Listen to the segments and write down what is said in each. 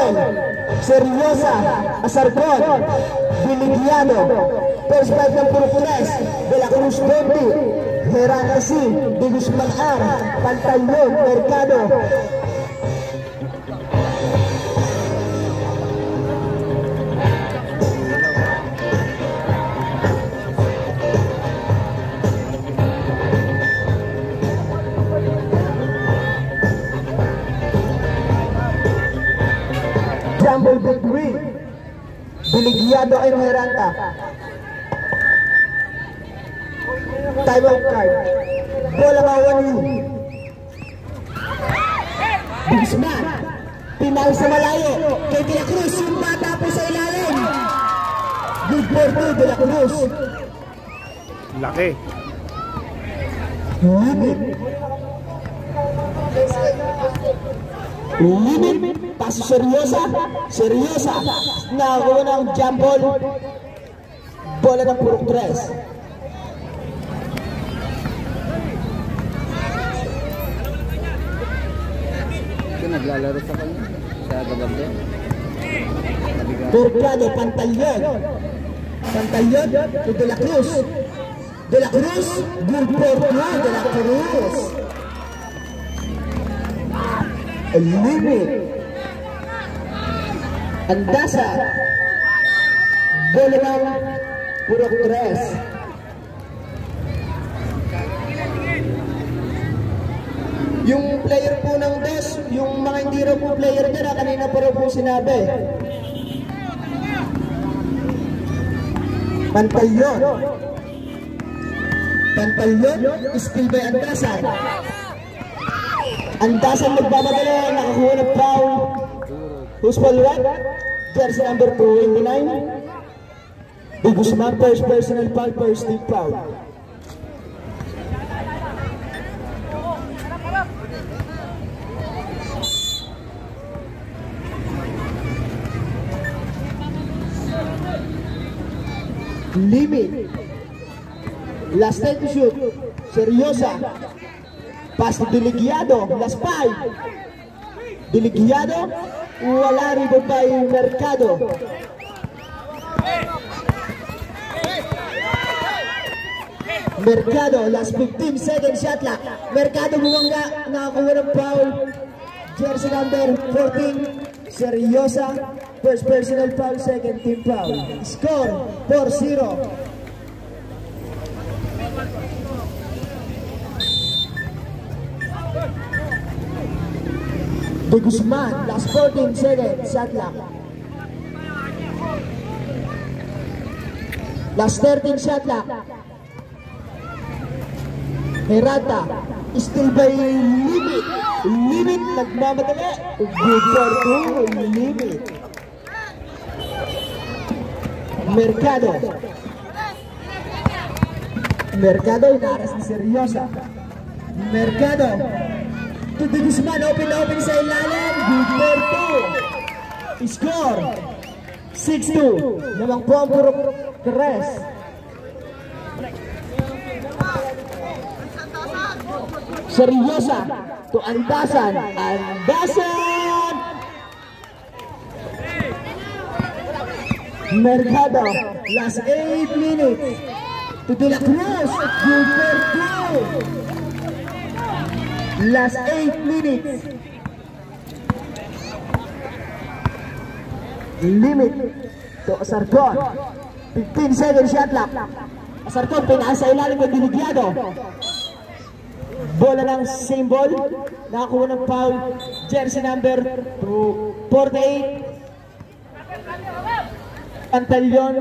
Powell, Seryosa, Asarcon, Biligiano, first fight ng Puro 3, De La Cruz 20, Heracasi, De Guzman R, Pantalyon, Mercado. Jumble victory, Biligiado ay Heranta. Time out card, bola kawan yun. Guzman, pinal sa malayo, kay De La Cruz, yung bata po sa ilalim. Good for 2, De La Cruz. Laki. Limit, paso Seryosa, Seryosa, nakakuha ng jump ball, bola ng Puro 3. Naglalaro sa kanya sa gabando. Mercado, Pantalyon, Pantalyon to De La Cruz. De La Cruz, good for 2, De La Cruz. Limit, Andasa, bola ng Puro 3. Yung player po ng DES, yung mga hindi raw po player nila, kanina pa raw po sinabi. Pantalyon, Pantalyon, skill by Andasan. Andasan nagmamadali, nakakuha ng foul. Who's ball right? Jersey number 29. De Guzman, first personal foul, first team foul. Limit, last time to shoot, Seryosa, pass to Biligiado, last 5, Biligiado, wala rin ba yung Mercado. Mercado, last 15 seconds shot clock. Mercado bumangga, nakakuha ng foul. Jersey number 14, Seryosa, first personal foul, second team foul. Score 4-0. De Guzman, last 14 seconds shot clock. Last 13 shot clock. Herata, still by Limit. Limit, nagmamadali. Good for 2, Limit. Mercado. Mercado, inaras ni Seryosa. Mercado. To De Guzman, open sa ilalim. Good for 2. Score 6-2. Namang po ang Puro 3. Seryosa to Andasan. Andasan! Mercado, last 8 minutes. To De La Cruz, good for 2. Last 8 minutes. Limit to Asarcon. 15 seconds shot clock. Asarcon, pinasa ilalim ng Biligiado. Bola ng same ball, nakakuha ng foul, jersey number 48, Pantalyon,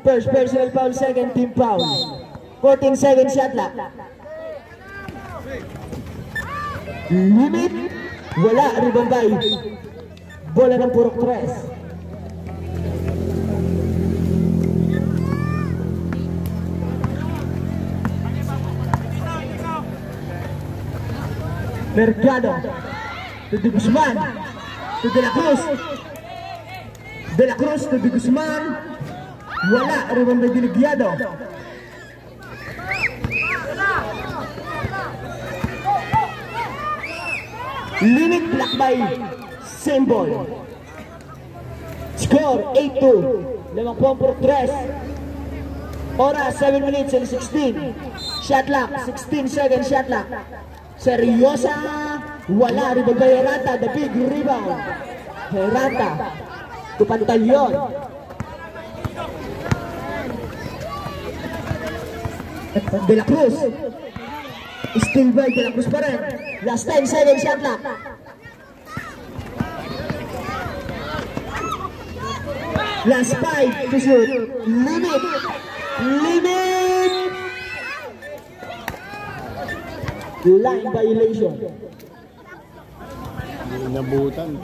first personal foul, second team foul. 14 seconds shot clock. Limit, wala, rebound by bola ng Puro 3. Mercado to De Guzman, to De La Cruz. De La Cruz to De Guzman, wala, rebound by Biligiado. Limit, block by Symbol. Score 8-2. 5-3. Oras 7 minutes and 16. Shot clock 16 seconds. Shot clock. Seryosa. Wala. Rebound by Herata. The big rebound. Herata. Tupantalyon. De La Cruz. Still by De La Cruz pa rin. Last 10 seconds. Shot clock. Last 5 to shoot. Limit. Limit. Line violation. Nabutan.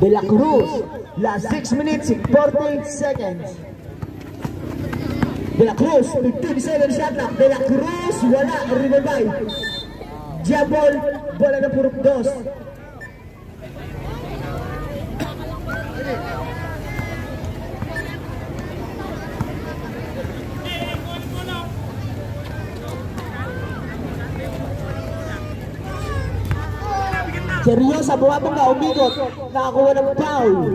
De La Cruz. Last 6 minutes and 48 seconds. De La Cruz. 15 shot clock. De La Cruz. Wala. Rebound by Jabol. Bola na purok 2. Seryosa, bumabangga, umikot, nakakuha ng foul.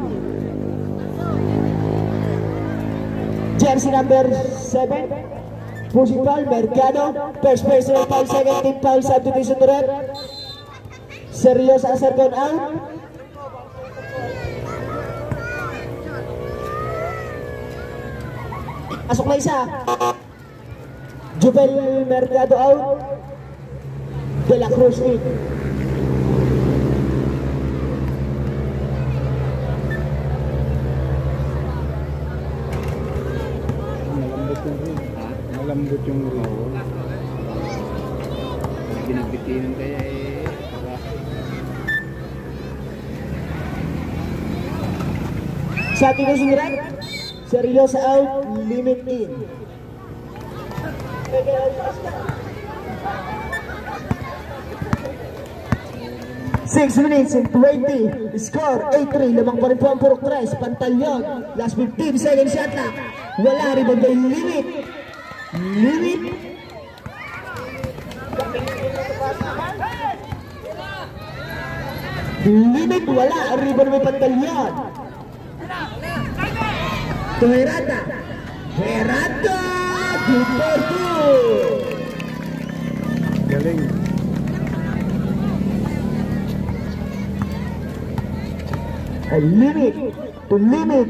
Jersey number 7, pushing foul, Mercado. First personal foul, second team foul, substitution to red. Seryosa, second out. Pasok na isa. Jubel Mercado out. De La Cruz in. Malambot yung rin. Binagbitinan kaya Sa ating susurat, seryosa out, limit in. 6 minutes and 20. Score 8-3. Lamang pa rin po ang purok 3. Pantalyon. Last 15 seconds shot clock. Wala rin ba yung limit? Limit. Limit. Wala. Rebound may Pantalyon. To Herata. Herata. Good for two. Galing. A limit, to limit.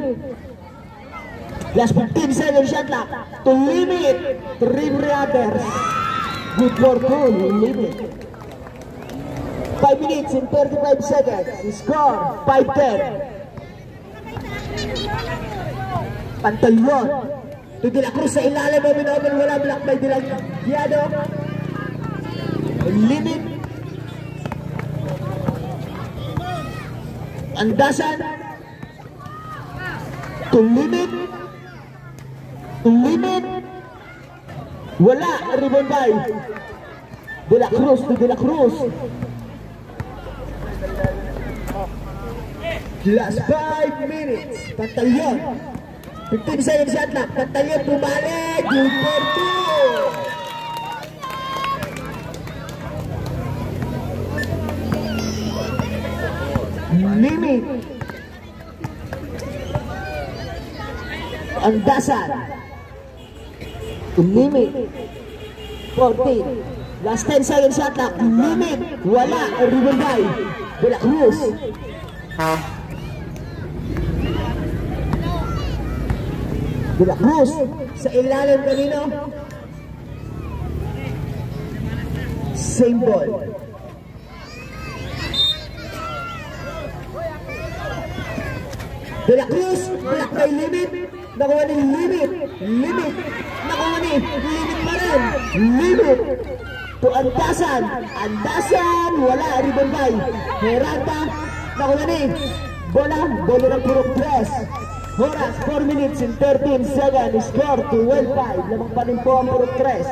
Last 15 seconds shot clock. To limit. 3 brothers. Good for goal. Limit. 5 minutes and 35 seconds. Score 5-10. Pantalyon. To De La Cruz sa ilalim. Open. Wala block by De La Guiado. Limit. Andasan. To limit. To limit. Wala. Rebound by De La Cruz. To De La Cruz. Last 5 minutes. Pantalyon. 15 seconds shot clock. Pantalyon bumalik. Good for two. Limit. Andasan. Limit. 14. Last 10 seconds shot clock. Limit. Wala. Rebound by De La Cruz. De La Cruz sa ilalim kanino. Same ball. De La Cruz, block by limit. Nakuha ni limit. Limit. Nakuha ni limit pa rin. Limit. To Andasan. Andasan. Wala. Rebound by Herata. Nakuha ni bola ng purok press. Oras 4 minutes and 13 seconds. Score 12-5. Lamang pa rin po ang purok press.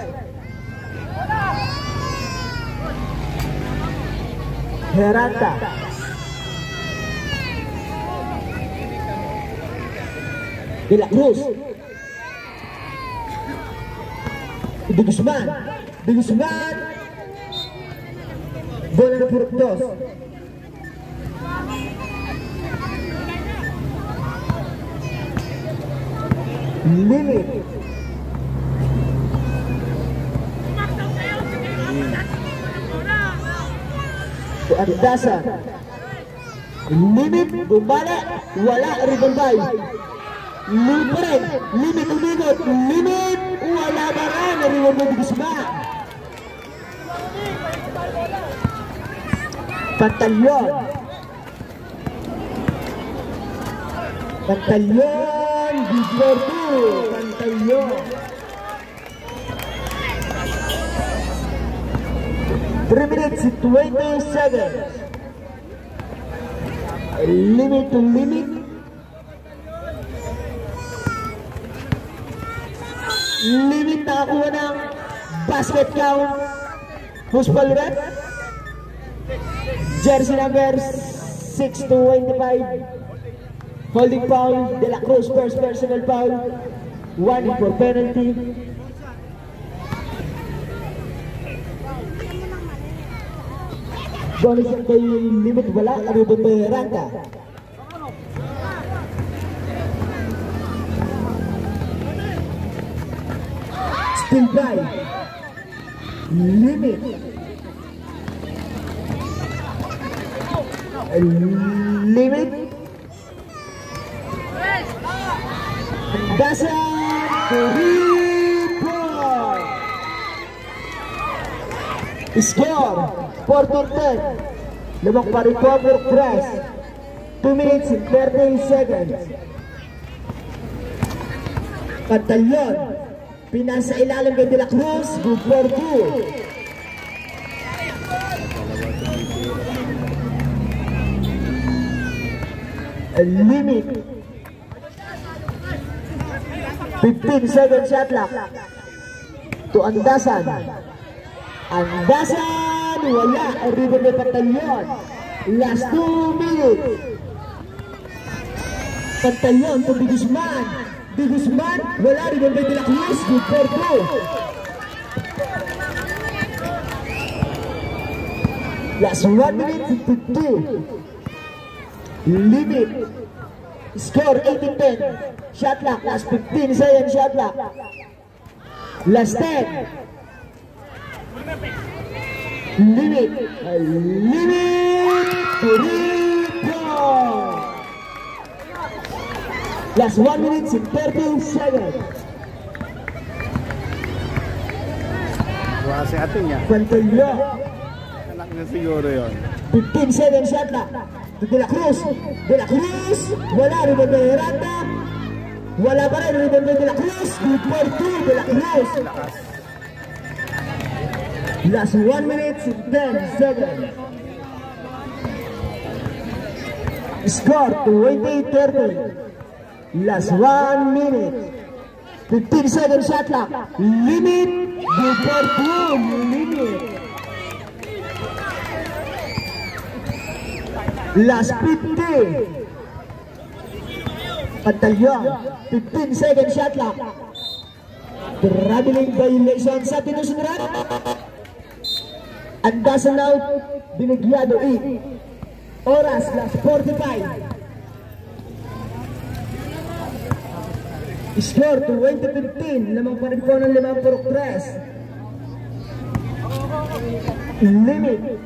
Herata. De La Cruz. De Guzman. Bola ng purok 2. Limit. Andasan. Limit, bumalik, wala, rebound by. Limit pa rin, limit umigot, limit, wala ba rin, rebound by Guzman. Pantalyon. Pantalyon, big for two, Pantalyon. 3 minutes, 20 seconds. Limit to limit. Limit nakakuha ng basket count. Who's ball red? Jersey number 6-25. Holding foul. De La Cruz first personal foul. 1 for penalty. Bonus ang kay limit wala. Rebound by Randa. Still by limit. Limit. Dasan 3 point. Score 4-10. Lamang pa rin po for press. 2 minutes and 30 seconds. Pantalyon. Pinasa ilalim kay De La Cruz. Good for 2. Limit. 15 second shot clock. To Andasan. Andasan. Wala. Rebound by Pantalyon. Last 2 minutes. Pantalyon to Di Guzman. Di Guzman. Wala. Rebound by De La Cruz. Good for 2. Last 1 minute 50. Limit. Score 18-10. Shot clock. Last 15 seconds shot clock. Last 10. Limit. Limit. 3 point. Last 1 minute and 30 seconds. Wala si ate niya. Pantalyon. Anak niya siguro yun. 15 seconds shot clock. De La Cruz. De La Cruz. Wala. Rebound by Randa. Wala pa rin. Rebound by De La Cruz. Good for 2. De La Cruz. Last 1 minute and 10 seconds. Score 20-30. Last 1 minute. 15 seconds shot clock. Limit. Good for 2. Limit. Last 50. Pantalyon. 15 seconds shot clock. Traveling violation sa tinusunod. Andasan out. Binigyado 8. Oras last 45. Score 20-15. Lamang pa rin po ng 5 for press. Limit.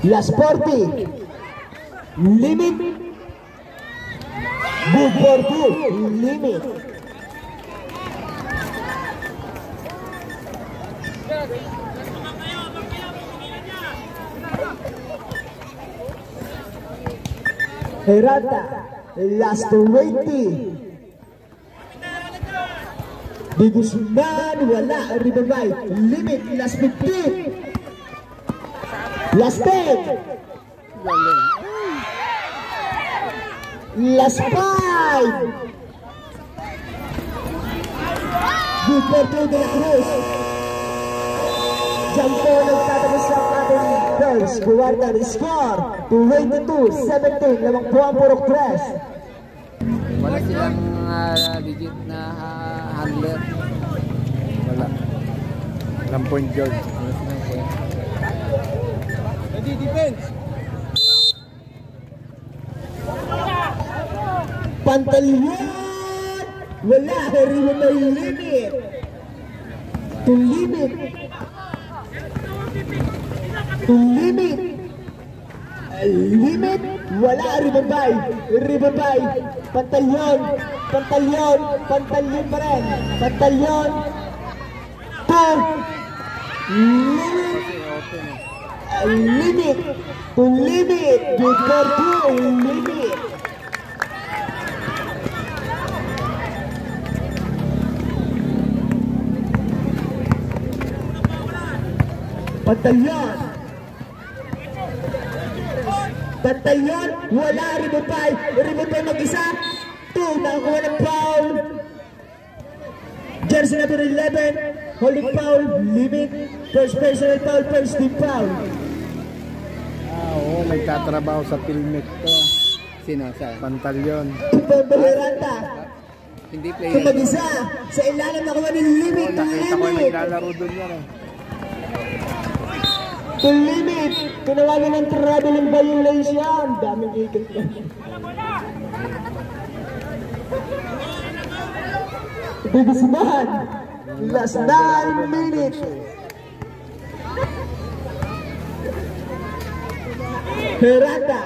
Last 40. Limit. Good for 2. Limit. Herata. Last 20. Di Guzman. Wala. Rebound by. Limit. Last 15. Last 10. Last 5. Good for 2 De La Cruz. Diyan po nagtatapos ang ating girls. Quarter score 22-17. Lamang po ang purok press. Wala silang legit na handler. Wala. Walang point guard. Wala silang point. Pantalian! Wala, rebound by limit. To limit. To limit. Limit. Wala, rebound by. Pantalian. Pantalian pa rin. Pantalian. To limit. Limit. To limit. Good for two. Limit. Pantalian. Pantalian. Wala, rebound by mag-isa. 2, nakakuha ng foul. Jersey number 11, holding foul, limit, first personal foul, first team foul. Oo, nagtatrabaho sa filmic to. Sino? Sa? Pantalyon. Ipon Baleranta. Hindi player. Ito mag-isa. Sa ilalim nakuha ng limit, to Nakita ko yung limit. naglalaro doon yan eh. To limit. Tinawagan ng traveling violation. Daming ikot ko. Bigisimahan. Last 9 minutes. Herata.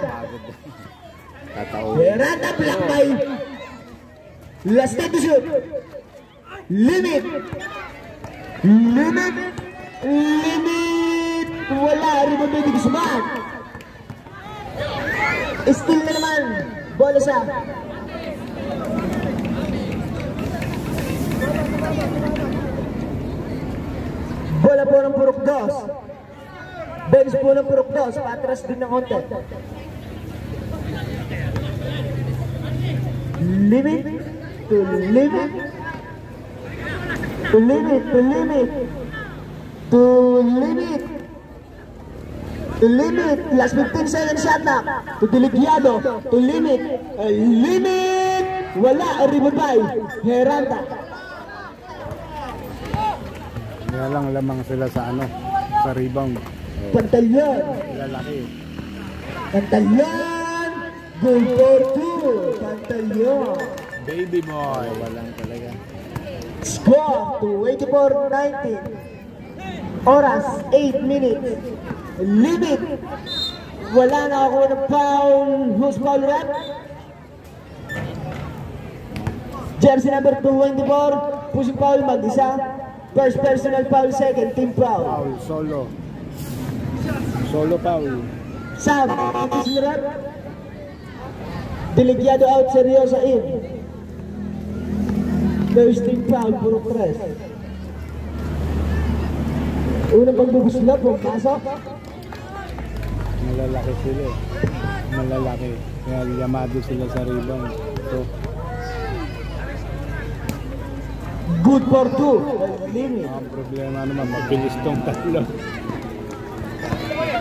Tatao. Herata black by. Last time to shoot. Limit. Limit. Limit. Wala. Rebound by Bigisimahan. Still na naman. Bola sa. Bola po ng Purok 2. Bench po ng Purok 2. Patras din ng konti. Limit. To limit. To limit. To limit. To limit. To limit. Last 15 seconds shot na. To Diligiado. To limit. Limit. Wala. Rebound by Heranta. Kaya lang lamang sila sa ano, sa rebound. Pantalian. Lalaki. Pantalian. Goal for 2. Pantalian. Baby boy. Walang talaga. Score 24-19. Oras 8 minutes. Limit. Wala na ako ng foul. Who's foul rep? Jersey number 24. Pushing foul mag-isa. First personal foul, second team foul. Foul, solo. Solo foul. Sam, pushing rep. Diligiado out, Seryosa in. First team foul, Purok 3. Unang pagbubuslap, pasok. Malalaki sila eh. Malalaki. Kaya yamado sila sa rebound. So, Good for 2. Limit. ang problema naman, mabilis tong tatlo.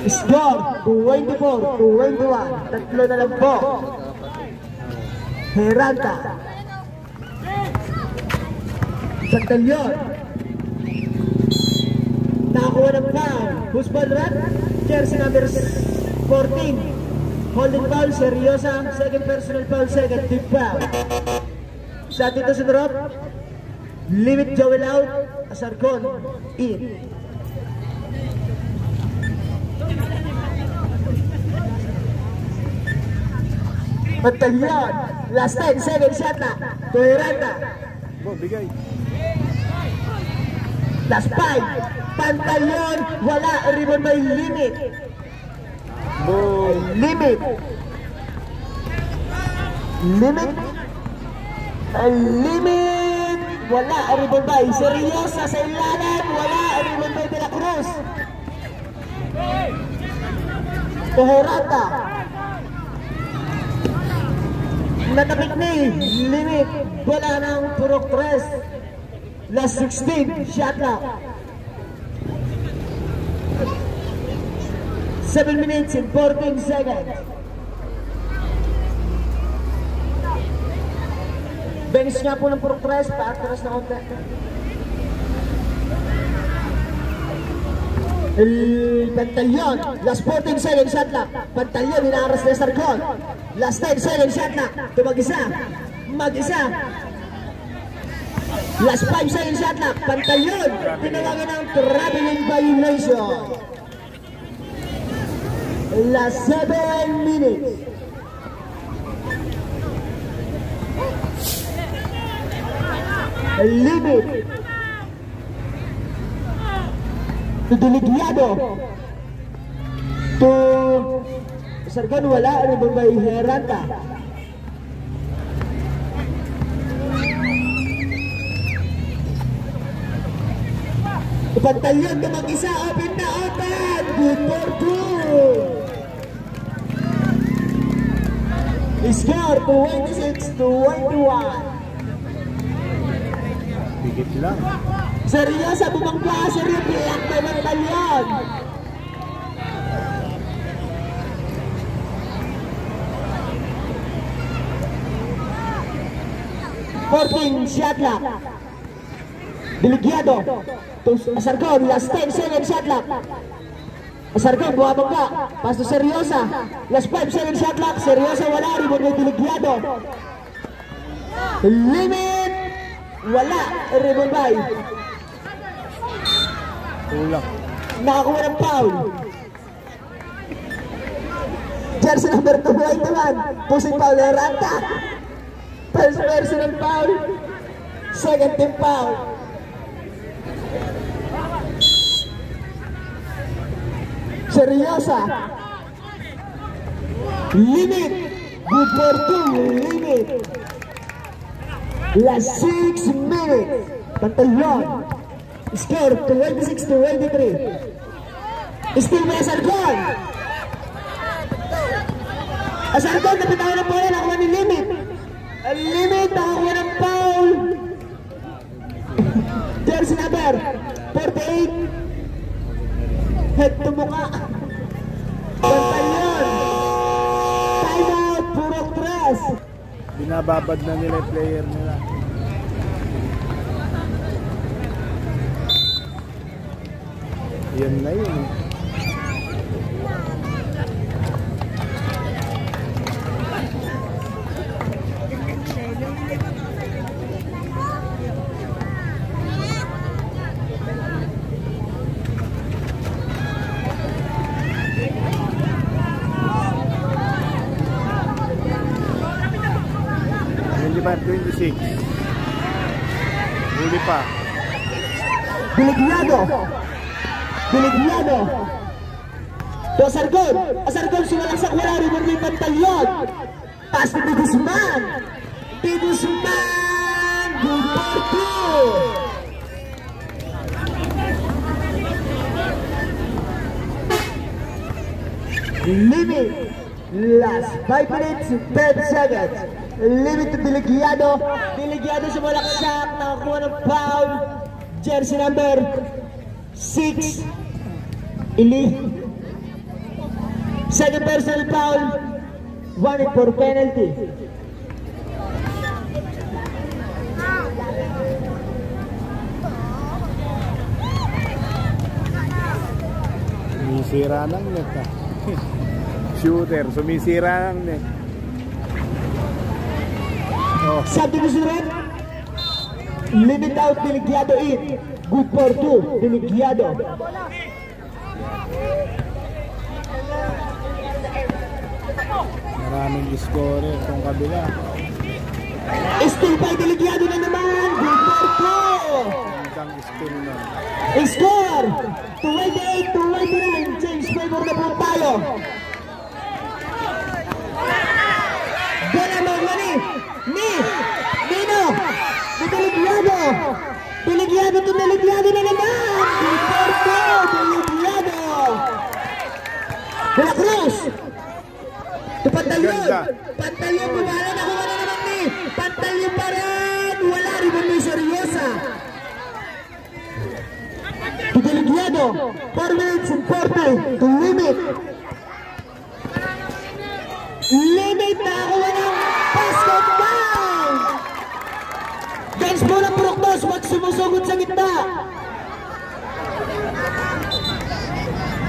Score 24-21. Tatlo na lang po. Heranta. Pantalian. Nakakuha ng foul. Who's ball rep? Jersey number 14. Holding foul, Seryosa. Second personal foul, second team foul. Sa dito sa drop. Limit Joel out. Asarcon in. Pantalian. Last 10 seconds shot na. To Heranta. Bo, bigay. Last 5. Pantalian. Wala. Rebound by limit. Boom. Limit. Limit. Limit. Wala. Rebound by Seryosa sa ilalim. Wala. Rebound by De La Cruz. Heranta. Natabik ni. Limit. Wala ng Purok 3. Last 16. Shot clock. 7 minutes and 14 seconds. Bench nga po ng Purok 3. Paatras na konti. El Pantaleon, last 14 seconds shot clock. Pantaleon, inaaras na Sargon. Last 10 seconds shot clock. Ito mag-isa. Last 5 seconds shot clock. Pantaleon, tinawagan ng traveling violation. Last 7 minutes. Limit. Diligyado to Sargon, wala. Ano ba may Heranta? Pantaleon na mag-isa. Open na, open. Good for two. Score 26-21. Dikit lang. Seryosa, bumangga. Seryosa, biyak na Pantaleon. Shot clock. Diligyado to Sargon, last 10 seconds shot clock. Sargon, bumangga. Pass to Seryosa. Last 5 seconds shot clock. Seryosa, wala. Rebound may Diligyado. Limit. Wala. Rebound by. Kulang. Nakakuha ng foul. Jersey number 2 pusing foul na Ranta. First personal foul. Second team foul. Seryosa. Limit. Good for two. Limit. Last 6 minutes. Pantaleon. Score 26-23. Still may Sargon. Sargon, napitawan ng bola. Nakuha ni Limit. Limit, nakakuha ng foul. Jersey number 48. Head to mukha. Pantaleon. Time out. Purong tres. Binababad na nila yung player nila. Yan na yun eh. Hindi 26. Huli pa. Diligyado. To Sargon. Sargon sumalang sa wala. Rebound may Pantaleon. Pass to Guzman. Good for two. Limit. Last 5 minutes 10 seconds. Limit to Diligyado. Diligyado sumalaksak. Nakakuha ng foul. Jersey number 6. Second personal foul. 1 for penalty. Sumisira ng net ah. Shooter, sumisira ng net. Oh. Subdivision. Limit out. Diligyado in. Good for two. Diligyado. Maraming scorer kung kabila. Still by Diligyado na naman. Good for two. Hanggang still na. Score 28-29. Change favor na po tayo. Bola Magwani. Nino. Diligyado. Diligyado to Diligyado na naman. Good for two. Diligyado. Wala Cruz. To Pantaleon. Pantaleon bumala. Nakuha na naman ni Pantaleon pa rin. Wala rin mo may Seryosa. To Diligyado. 4 minutes and 40 to limit. Limit na kuha ng basket down. Bench mo ng Proctos. Wag sumusugod sa gitna.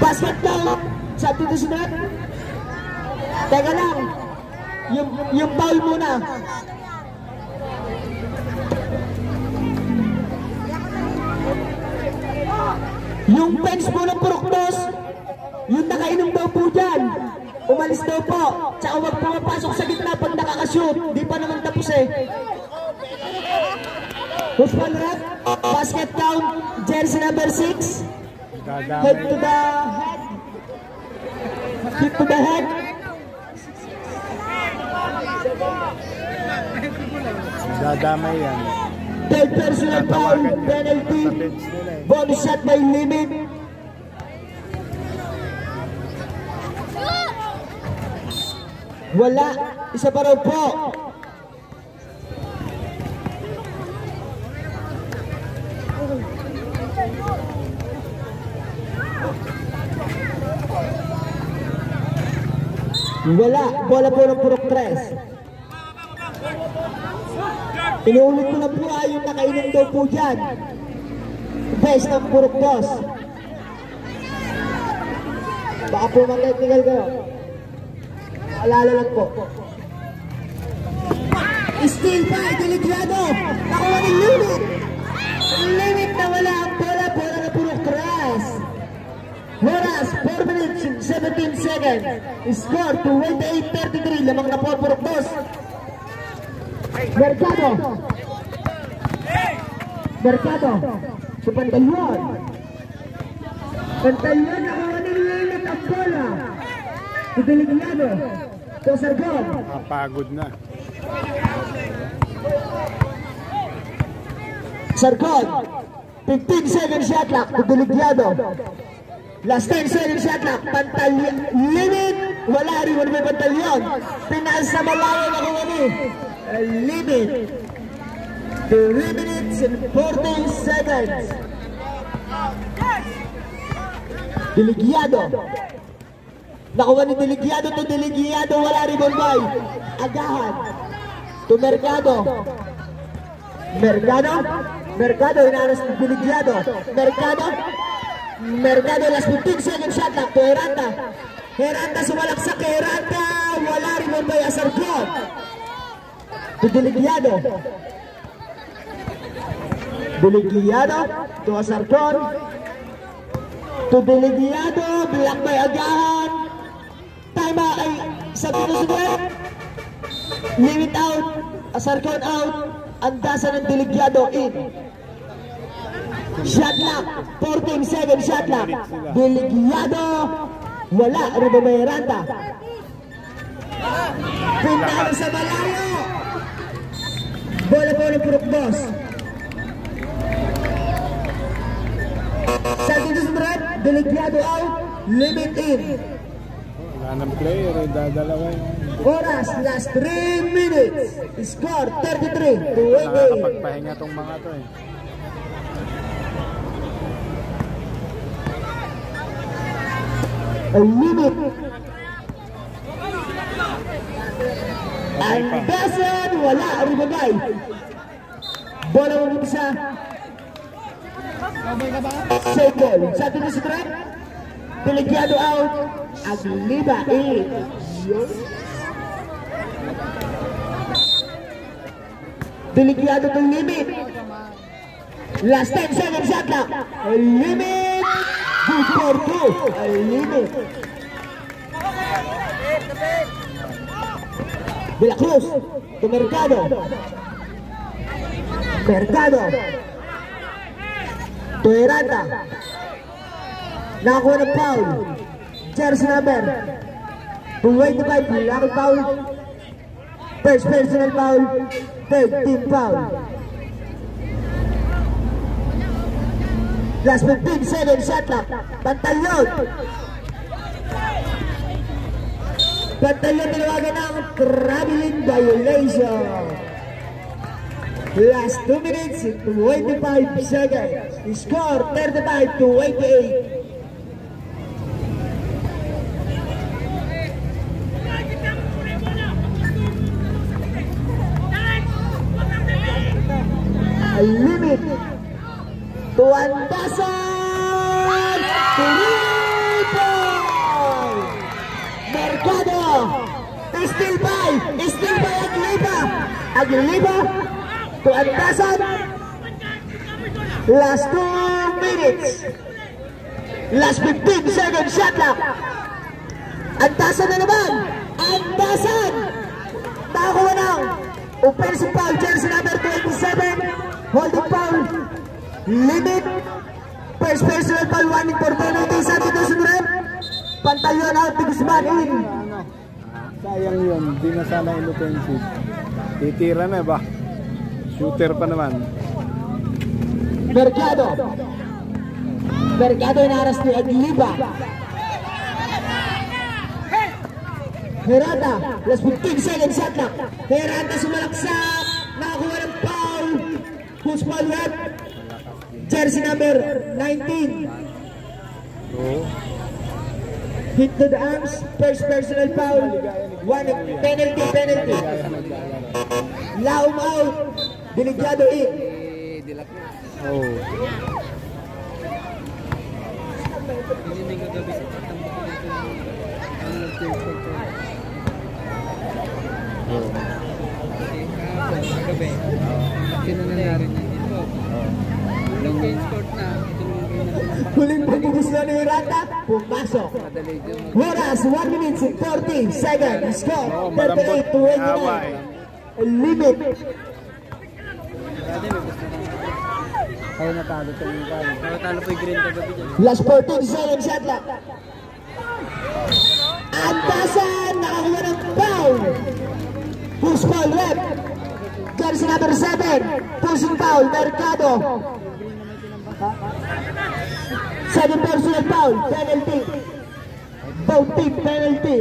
Basket count. Substitution. Teka lang. Yung foul muna. Yung bench po ng Puroktos, yung nakainom daw po dyan, umalis daw po. Tsaka huwag pumapasok sa gitna pag nakakashoot. Di pa naman tapos eh. Who's one ref? Basket count, jersey number 6. Head to the head. Hit to the head. Dadamay yan. Third personal foul, penalty. Bonus shot by limit. Wala. Isa pa raw po. Wala. Bola po ng Purok 3. Inuulit ko na po yung nakainom daw po dyan. Best ng Purok 2. Baka po mag-technical kayo. Alala lang po. Still pa, Deligrado. Nakuha ng limit. Limit na wala ang bola. Bola na Purok 3. Oras, 4 minutes, 17 seconds. Score, 28-33. Lamang na po Purok 2. Mercado. Mercado. Sa Pantalyon. Pantalyon, nakuha ng limit ang bola. Sa Deligrado. Sa Sargon. Kapagod na. Sargon. 15 second shot clock. Sa Deligrado. Last 10 second shot clock. Pantalyon. Limit. Wala rin mo naman Pantalyon. Pinaas sa malayo na kung ano. Limit. 3 minutes and 40 seconds. Deligrado. Nakuha ni Deligrado to Deligrado. Wala rin bombay. Agahan. To Mercado. Mercado. Mercado. Inaras ni Deligrado. Mercado. Mercado. Last 15 second shot clock. To Heranda. Heranda sumalaksak. Heranda. Wala rin bombay. Asargon. To Deligrado. Deligrado to Asargon. To Deligrado. Black by Agahan. Time out ay substitution. Limit out. Asargon out. Andasan ng Deligrado in. Shot lock. 14 seconds shot lock. Deligrado. Wala. Ribomeranta. Pintalo sa malayo. Bola po ng Purok 2. Substitution red, Deligrado out, limit in. Wala ng player, dadalawa yun. Oras, last 3 minutes. Score 33 to 28. Nakakapagpahinga tong mga to eh. A limit. Andasan, wala, ribagay. Bola mo sa Sekel. Substitution red, Deligrado out, Agliba in. Deligrado to limit. Last 10 seconds shot clock. A limit. Good for 2. A limit. De la Cruz to Mercado. Mercado to Heranda. Nakakuha ng foul. Jersey number 25. Lucky foul. First personal foul. Third team foul. Last 15 seconds shot clock. Pantalyon. Pantalyon tinawagan ng traveling violation. Last 2 minutes and 25 seconds. Score 35 to 28. A limit to Andasan. 3 points. Still by Aguiliba. Aguiliba to Antasan. Last 2 minutes. Last 15 seconds shot clock. Antasan na naman. Antasan. Nakakuha ng offensive foul. Jersey number 27. Holding foul. Limit. First personal foul. Warning for penalty. Sa dito sunod. Pantalyon out. Guzman in. Sayang yun, di na sana inoffensive. Titira na ba? Shooter pa naman. Mercado inaras ni Aguiliba. Herata, last 15 seconds shot clock. Herata sumalaksak, nakakuha ng foul. Who's foul rep? Jersey number 19. Hit to the arms, first personal foul. One penalty. Laum out, Diligyado in. Oh. Huling pagbubuss na ni Herata, pumasok. Oras, 1 minute and 40 seconds. Score, 38-29. Limit. Kaya natalo ito yung kaya. Natalo po yung green kagabi dyan. Last 14 seconds shot clock. Antasan, nakakuha ng foul. Who's foul rep? Jersey number 7. Pushing foul, Mercado. Second personal foul, penalty. Both team penalty.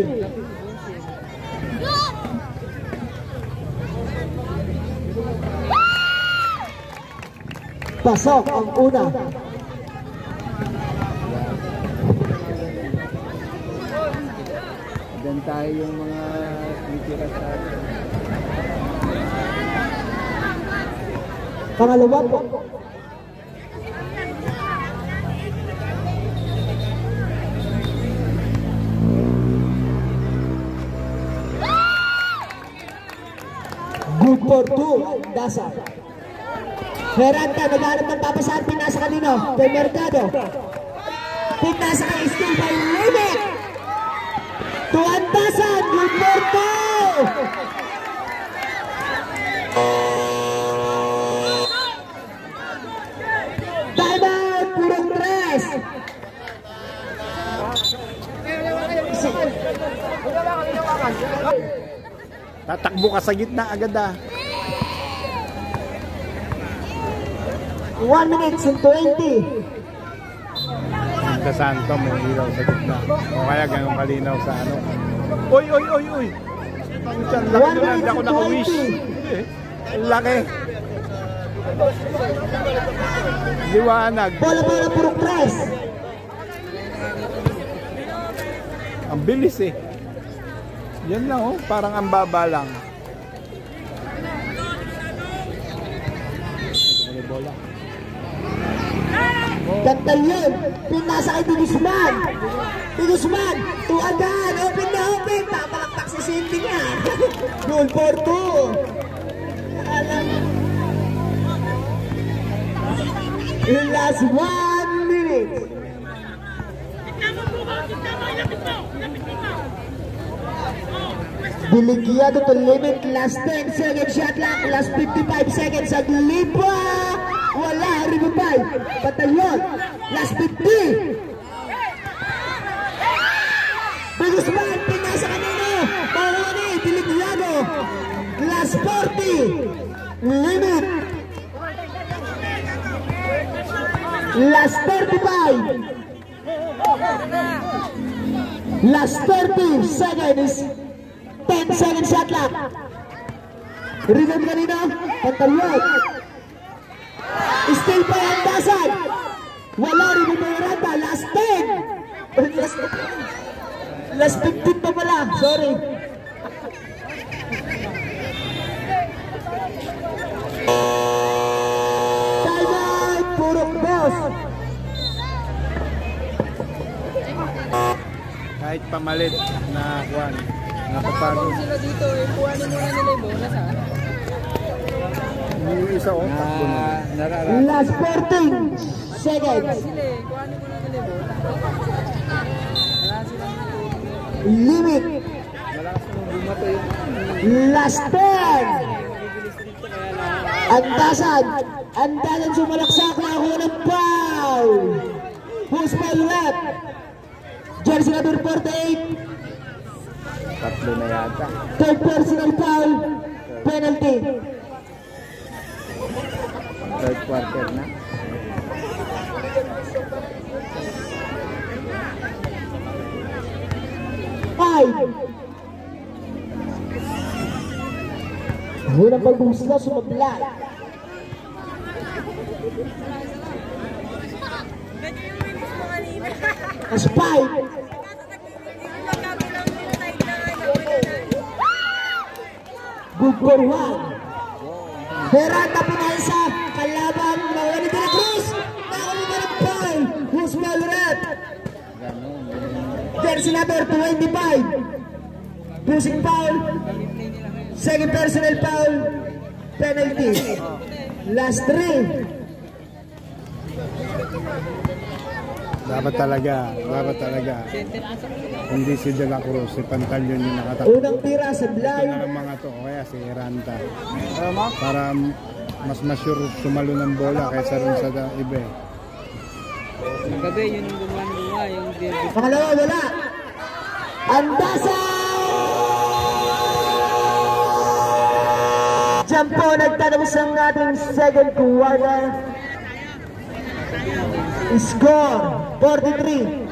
Pasok ang una. Diyan tayo yung mga litira sa atin. Pangalawa po. Good for 2. Dasa. Heranta, naghanap ng papasahan. Pinasa kanino? Kay Mercado. Pinasa kay Still by Limit. To Antasan. Good for 2. Time out. Purong 3. Tatakbo ka sa gitna agad ah. 1 minute and 20. Sa Santo may ilaw sa gitna. O kaya ganun kalinaw sa ano. Oy! Ang laki na lang ako naka-wish. Ang laki. Liwanag. Bola purong 3. Ang bilis eh. Yan lang oh, parang ang baba lang. Bola. Gantal yun. Pinasa kay Guzman. Guzman. Tuagan. Open na open. Papalakpak si Cindy niya. Goal for 2. Last 1 minute. Diligyado to limit. Last 10 seconds shot clock. Last 55 seconds. Aguiliba. Wala. Ribubay. Batalyon. Last 50. Guzman. Pinasa kanino. Mahuni. Diligyado. Last 40. Limit. Last 35. Last 30 seconds. 10 seconds shot clock. Rebound kanina. Pantalyon. Still pa yung Antasan. Wala rebound na Herata. Last 10. Last 15 pa pala. Sorry. Time out. Purong boss. Kahit pamalit na kuwan. Napapagod sila dito eh. Kuhanin muna nila yung bonus ha. Yung isa o, takbo na. Last 14 seconds. Sila eh. Kuhanin muna nila yung bonus. Wala silang Limit. malakas naman bumato yung Last 10. Andasan. Andasan sumalaksak na ako ng foul. Who's foul left? Jersey number 48. Tatlo na yata. Third personal foul. Penalty. Third quarter na. Five. Unang pagbuhos na sumablay. As five. Good for one. Heranda pinalsa. Kalaban. Nawala ni De La Cruz. Nawala ni Paul. Who's well red? Jersey number 25. Pushing foul. Second personal foul. Penalty. Last 3. Dapat talaga. Hindi si De La Cruz, si Pantalyon yung nakatakbo. Unang tira sa Ito blind. na ng mga to, kaya si Ranta. Para mas ma-sure sumalo ng bola kaysa rin sa iba eh. gabi yun yung gumawa yung debut. Pangalawa, wala. Andasa! Diyan po nagtatapos ang ating second quarter. Score 43-31.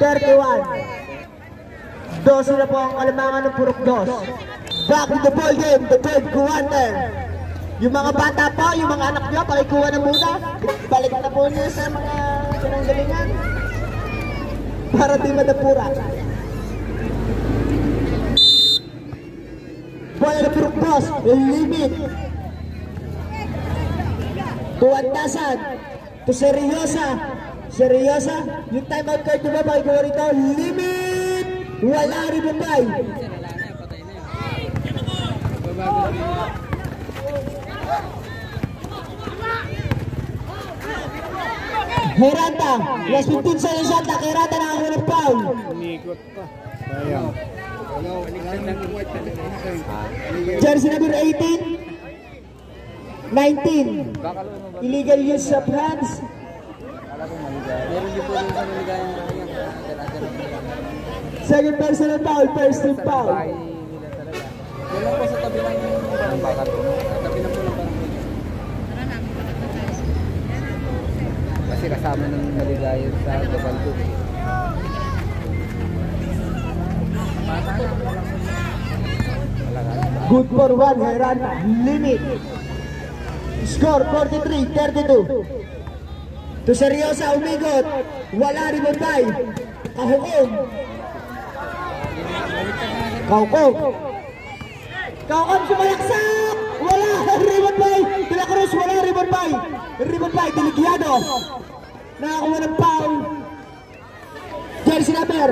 12 na po ang kalamangan ng Purok 2. Back to the ball game, the third quarter. Yung mga bata po, yung mga anak nyo, pakikuha na muna. Balik na po niyo sa mga pinanggalingan. Para di madapura. Bola na Purok 2, limit. Tuwantasan. To Seryosa. Yung timeout card nyo ba, pakikuha rito. Limit. Wala rin mo tayo. Heranda, last 15 seconds shot na Heranda nakakuha ng foul. Unikot pa. Sayang. Jersey number 18, 19. Illegal use of hands. Meron din po rin sa naligayan na kanya. Second personal foul, first team foul. Meron po sa tabi lang yung parang bakat. Sa tabi lang po ng parang kasi kasama ng naligayan sa Gabal ko. Good for one, Heranda. Limit. Score 43-32. To Seryosa, umigot. Wala rin mo tayo. Kaukong sumalaksak. Wala ribbon by De La Cruz. Wala ribbon by Deligiado. Nakakuha ng foul. Jersey number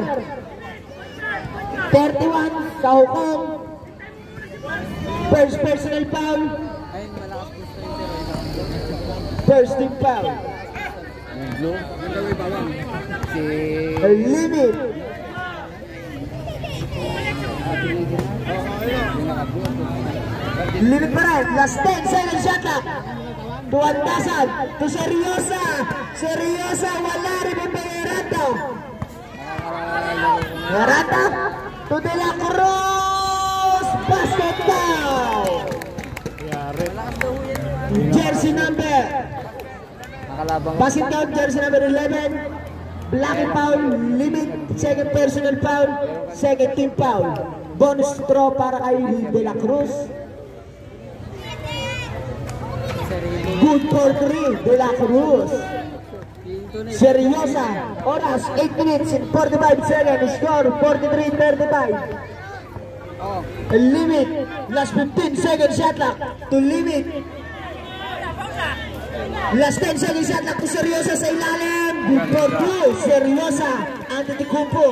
31. Kaukong. First personal foul. Ayun, malakas po striker. First team foul. Yung gawin bawang. Si Limit. Limit pa rin. Last 10 seconds shot clock. Tuwantasan. To Seryosa. Wala rin ang Heranda. Heranda. To De La Cruz. Basket down. Jersey number. nakalabang. Basket down. Jersey number 11. Blocking foul. Limit. Second personal foul. Second team foul. Bonus throw para kay De La Cruz. Good for 3, De La Cruz. Seryosa, oras 8 minutes and 45 seconds. Score 43-35. Limit, last 15 seconds shot clock to limit. Last 10 seconds shot clock to Seryosa sa ilalim. Good for 2, Seryosa, Antetokounmpo.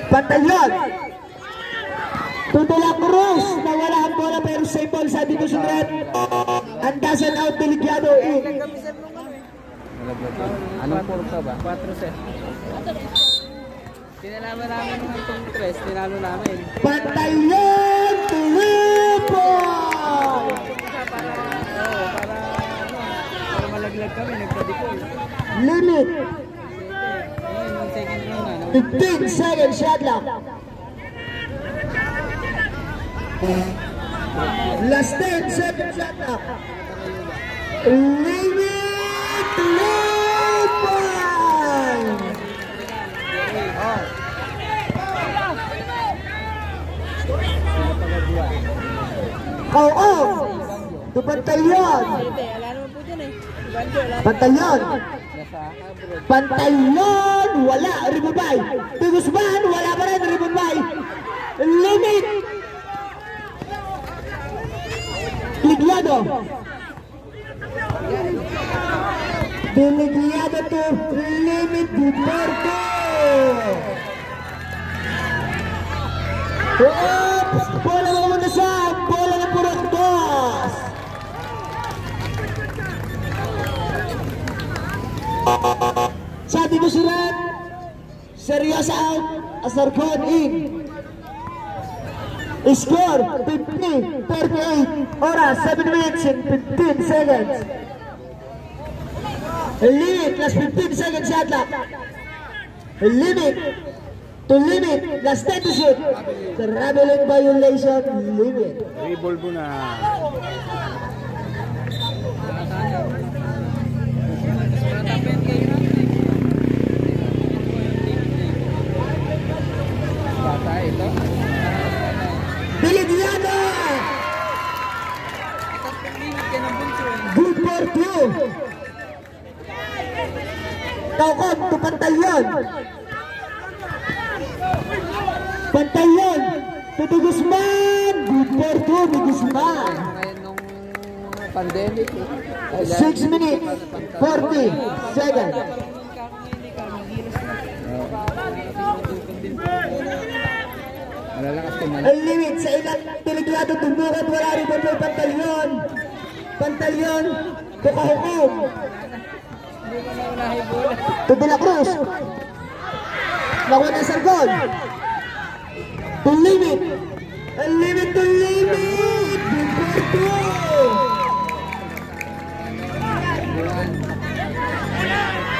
Pantalyon. To De La Cruz, nawala ang bola pero same ball sa Division Red. Andasan out, Deligiado in. Anong purka ba? 4 set. Tinalaman namin ng itong 3, tinalo namin. Pantay yun! 3 points! Para malaglag kami, nagpa-decoy. Limit. Ngayon, yung second round na. 15 seconds shot lang. Last 10 seconds shot lang. Limit! 3 points! Oo! Tupantay yun! Pantay yun! Pantay yun! Wala! Ribubay! Tigusman! Wala pa rin! Ribubay! Limit! Deligiado! Deligiado to limit Duperto! Oops! Bola na muna sa bola ng Puroktos! Sa Division, Seryosa out, Asarcon in. Score 50-38, oras 7 minutes and 15 seconds. Limit, last 15 seconds shot clock. Limit, to limit, last 10 to shoot. Traveling violation, limit. Revolve na. Deligiado! Good for two. Taukon, to Pantalyon. Pantalyon, to Guzman. Good for two, ni Guzman. Ngayon nung pandemic, 6 minutes, 40 seconds. malalakas ko man. Ang limit sa ilang Deligiado, tumbukat, wala rin po Pantalyon. Pantalyon, to Kahukum. To De La Cruz. Nakuha na sa gol. To limit. Ang limit to limit.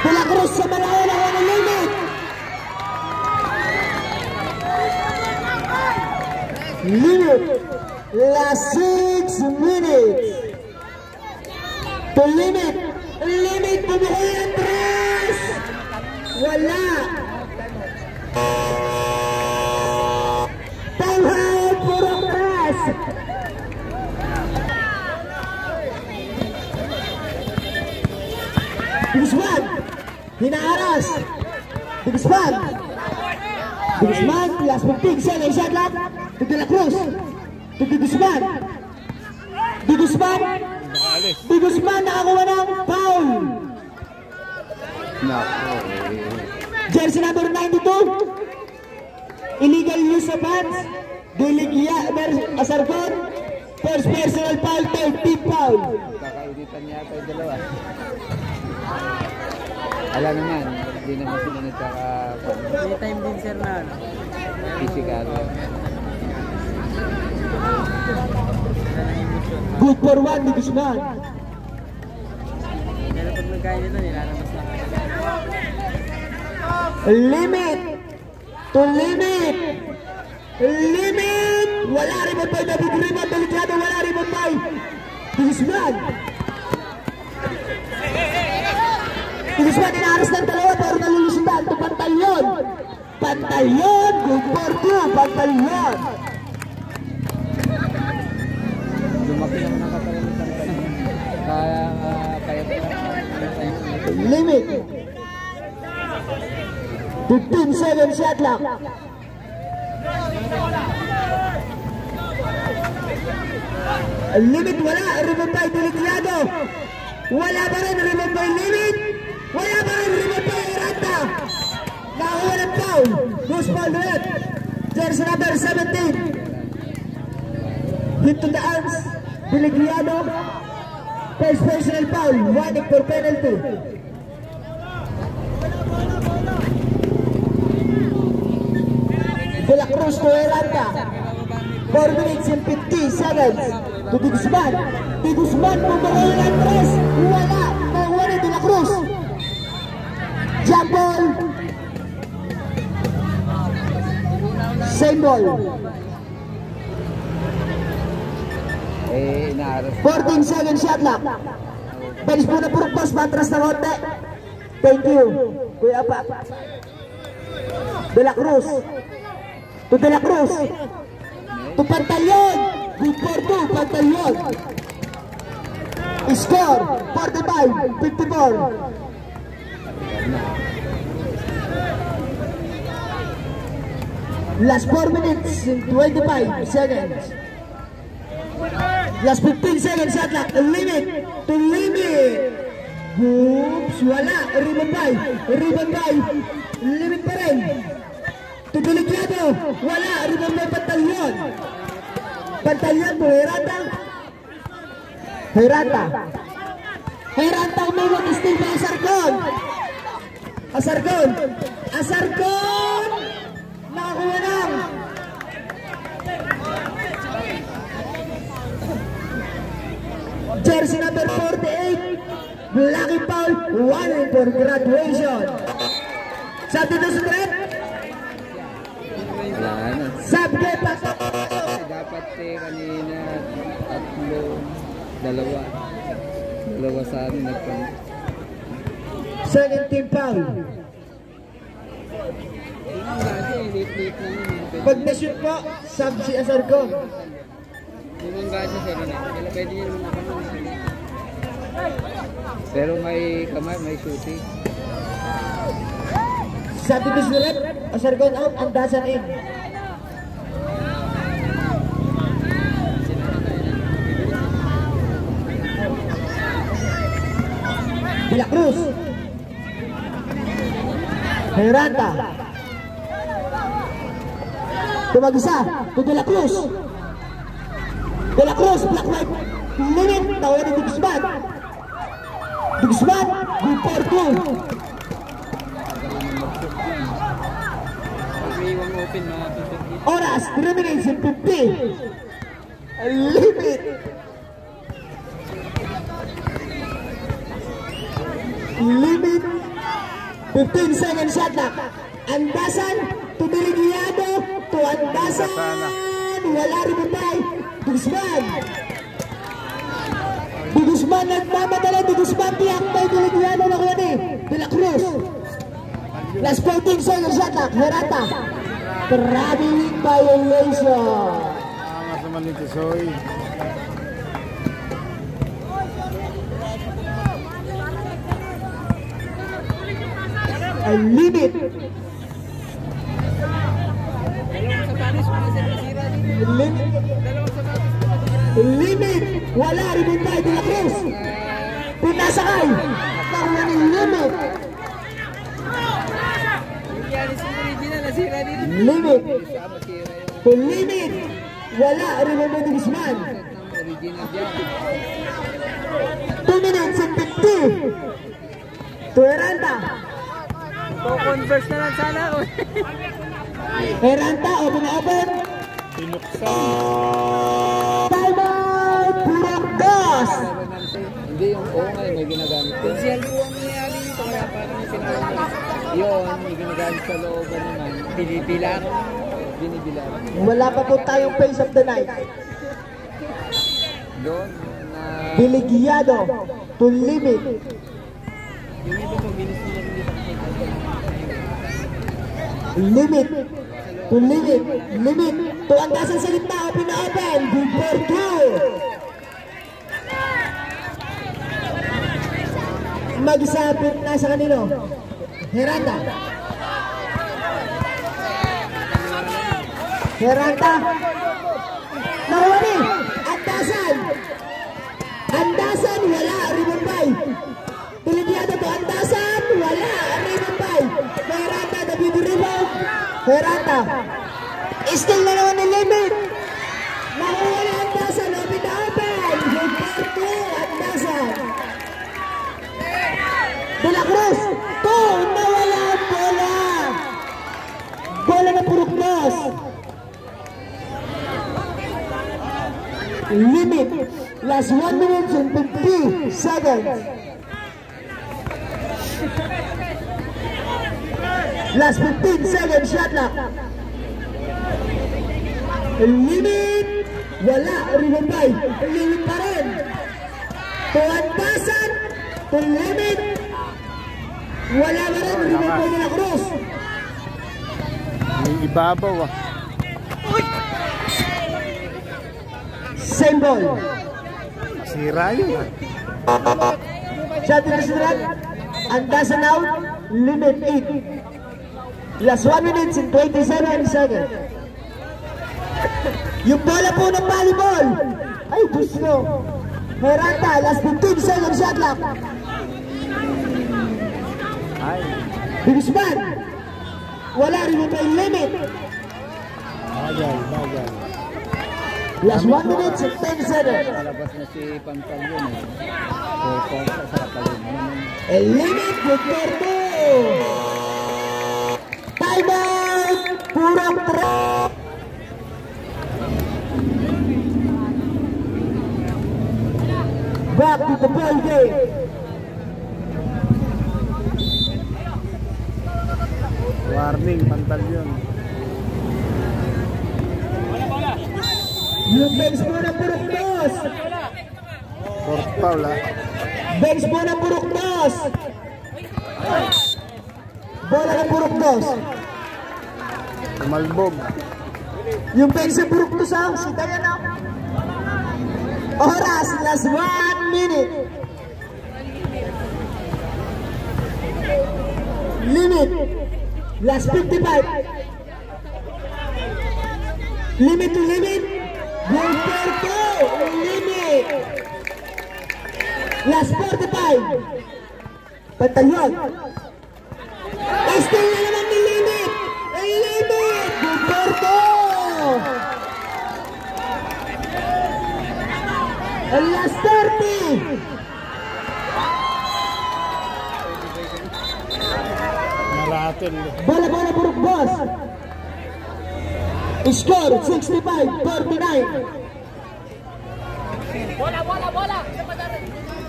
De La Cruz sa Malao na ang limit. Limit. Last 6 minutes. To limit. Limit. Bumuhay ang tres. Wala. Tawhad. Purong tres. Guzman. Hinaaras. Guzman. Guzman. Last 15 seconds shot clock. To De La Cruz. To Guzman. Guzman. Guzman nakakuha ng foul. Jersey number 92. Illegal use of hands. Asarcon. First personal foul, third team foul. Kakainitan niya ata yung dalawa. Alam naman, hindi naman sila nagkaka... May time din sir na physical. Good for one ni Guzman. Pero pag nagkaya nito, nilalabas lang. Limit. To limit. Limit. Wala rin mo tayo. David Ribon. Deligiado. Wala rin mo tayo. Guzman. Guzman inaras ng dalawa pero nalulusundan. Ito Pantalyon. Pantalyon. Good for two. Pantalyon. Lumaki naman ang katawan ng Pantalyon. Kaya Limit. 15 seconds shot clock. Limit wala. Rebound by Deligiado. Wala pa rin. Rebound by limit. Wala pa rin. Rebound by Iranta. Nakakuha ng foul. Goose ball red. Jersey number 17. Hit to the arms. Biligliano. First personal foul. Warning for penalty. De La Cruz to Heranda. 4 minutes and 50 seconds. To Di Guzman. Di Guzman pumukuha ng 3. Wala. Mawala De La Cruz. Jump ball. Same ball. 14 seconds shot clock. Balis muna purpos. Matras na konti. Thank you. Kuya pa. De La Cruz. To De La Cruz. To Pantalyon. Good for 2. Pantalyon. Score. 45-54. Last 4 minutes and 25 seconds. Last 15 seconds shot clock. Limit. To limit. Oops. Wala. Rebound by. Limit pa rin. To Biligliano. Wala. Rebound by Pantalyon. Pantalyon to Heranda. Heranda umiwag still by Asarcon. Nakakuha lang. Jersey number 48. Lucky Paul. Warning for graduation. Substitution threat. Subject pa. Dapat kanina dalawa sa amin nagpano. Second team foul. Pag na-shoot po, sub si Asarcon. Limang gasa sila na. Pwede niya naman nakamang. Pero may kamay, may shooting. Substitution threat. Asarcon out. Andasan in. De La Cruz. Heranda. Tumag-isa. To De La Cruz. Black white. Limit. Tawa ni Di Guzman. Good for 2. Oras. 3 minutes and 50. Limit. 15 seconds shot clock. Andasan to Biligliano to Andasan. Wala rin batay. Di Guzman nagmamadala. Di Guzman tiyak by Biligliano na kuha ni De La Cruz. Last 14 seconds shot clock. Heranda. Traveling violation. Angas naman ni Tisoy. A limit. Limit. Wala rin tayo De La Cruz. Pinasakay. Nakuha ng limit. Limit. To limit. Wala rin tayo De Guzman. 2 minutes and 50. To Heranda. Converse na lang sana ako. Heranda, open. Time out! Puragdas! Hindi yung ngay may ginagamit. Kung siya luwang nangyari dito, kaya parang sinabi. Yun, may ginagamit sa looban naman. Binibilang. Wala pa po tayong face of the night. Doon na... Biligliano to limit. Limit. To Andasan sa gitna. Open. Good for 2. Magsapit na sa kanino. Heranda. Nakuha ni Andasan. Wala. Rebound. Biligliano to Andasan. Wala. Rebound. Heranda. David rebound. Heranda. Still na naman ni limit. Nakuha ni Andasan. boss. Limit. Last 1 minute and 50 seconds. Last 15 seconds, shot clock. Limit. Wala, rebound by. Limit pa rin. Tuwantasan. To limit. Wala pa rin, rebound by nila Cruz. May ibabaw ah. Same ball. Sira yun ah. Shot in the strike. Andasan out. Limit 8. Last 1 minute and 27 seconds. Yung bola po ng volleyball. Ay, gusto. Heranta, last 15 seconds shot clock. Ay. Bigisman. Wala rin yung may limit. Bagay. Last 1 minute and 10 seconds. Palabas na si Pantal yun eh. Sa kapalin naman. A limit with Porto. Time out. Purong trap. Back to the ball game. Warning, Pantal yun. Yung bench mo na Puruktos. Fourth foul ah. Bench mo na Puruktos. Bola na Puruktos. Tumalbog. Yung bench sa Puruktos ha. Sita yan ha. Oras, last 1 minute. Limit. Last 55. Limit to limit. Gilberto. Limit. Last 45. Pantalyon. Still na naman ni limit. Limit. Gilberto. Last 30. Nalatin. Bola Purok Boss. Score 65-49.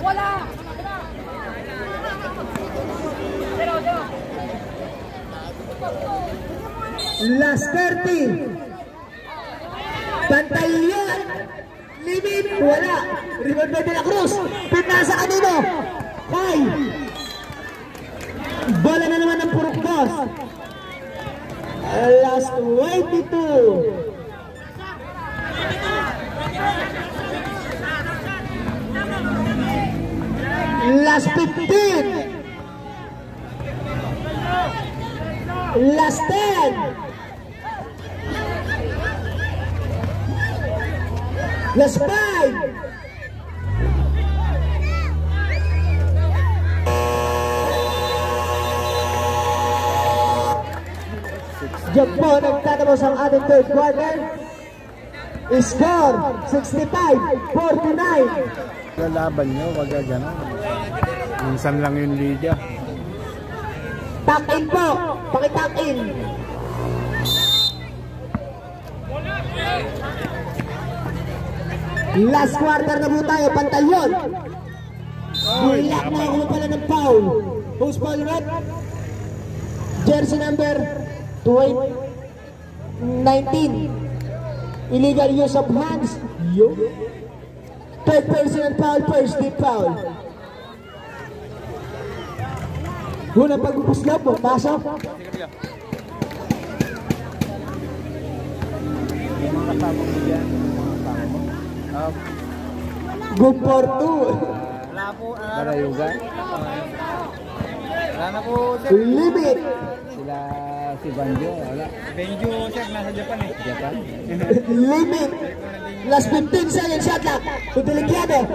Bola! Last 30. Pantalyon. Limit. Wala. Rebound by De La Cruz. Pinasa kanino. Kay. Bola na naman ng Purok Boss. Last 22. Last 15. Last 10. Last 5. Diyan po nagtatapos ang ating third quarter. Score 65-49. Lalaban nyo, wag gano'n. Minsan lang yung liga. Tuck-in po. Pakituck-in. Last quarter na po tayo. Pantalyon. Bilak na ako pala ng foul. Who's foul red? Jersey number 19. Illegal use of hands. Yo. Third personal foul, first deep foul. Unang pagpupuslap mo, pasok. Good for 2. Wala po. Barayuga. Wala na po, sir. Limit. Sila si Banjo. Wala. Benjo, sir. Nasa Japan eh. Japan. Limit. Last 15 seconds shot clock. Diligyado.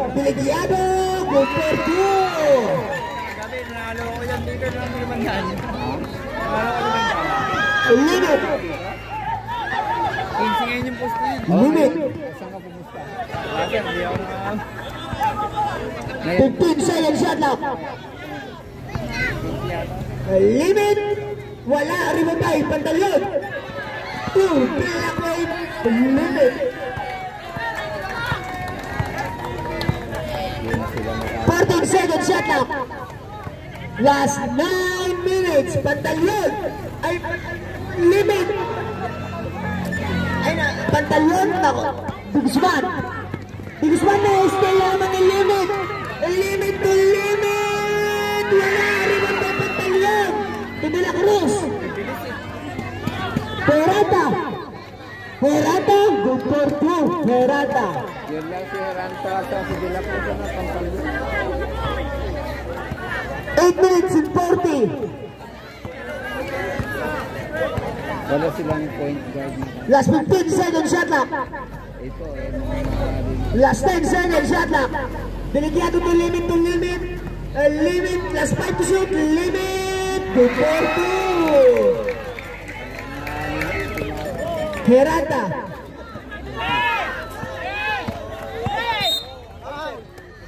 Good for 2. Sabi, nanalo ko yan. Dito lang naman yan. Nanalo ko naman yan. Limit. 15 ngayon yung post na yan. Limit. Saan ka pumusta? Wala, sir. Hindi ako na... 15 seconds shot clock. Limit. Wala. Rebound by Pantalyon. 2, Blackwood, limit. Yun sila 14 seconds shot clock. Last 9 minutes. Pantalyon. Ay, limit. Ay na, pantalyon. Ako. Digusman. Digusman na stay naman ng limit. Limit to limit. Wala rin ang pantalyon. De La Cruz. Perata. Perata. Good for 2. Perata. Yun lang si Heranta sa si De La Cruz na pantalyon. 8 minutes and 40. Wala silang point guard. Last 15 seconds shot clock. Ito Last 10 seconds shot clock. Deligyado to limit to limit. Limit. Last 5 to shoot. Limit. Good for 2. Herata.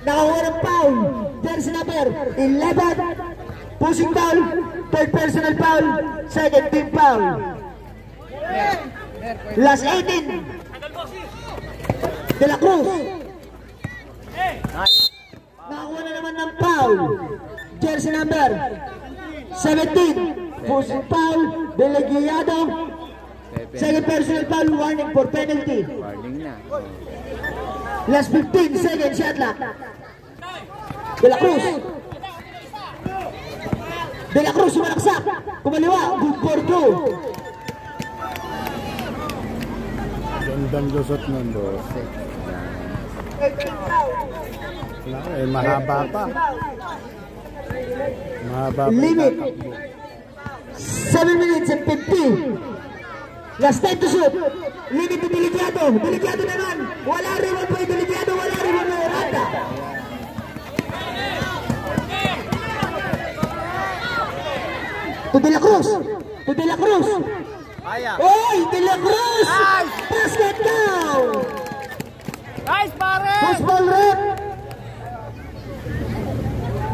Nakakuha ng foul. Jersey number 11. Pushing foul. Third personal foul. Second team foul. Last 18. De La Cruz. Nakakuha na naman ng foul. Jersey number 17. Pushing foul. Delegiado. Second personal foul. Warning for penalty. warning na. Last 15 seconds shot clock. De La Cruz. De La Cruz sumalaksak. Kumaliwa. Good for 2. Gandang lusot ng 12. Wala, mahaba pa. Mahaba pa. Limit. 7 minutes and 50. Last time to shoot. Limit to Deligyado. Deligyado naman. Wala rin po yung Deligyado. Wala rin po yung Randa. To De La Cruz. To De La Cruz. Oy, De La Cruz. Basket down. Nice, pare! Push ball rep.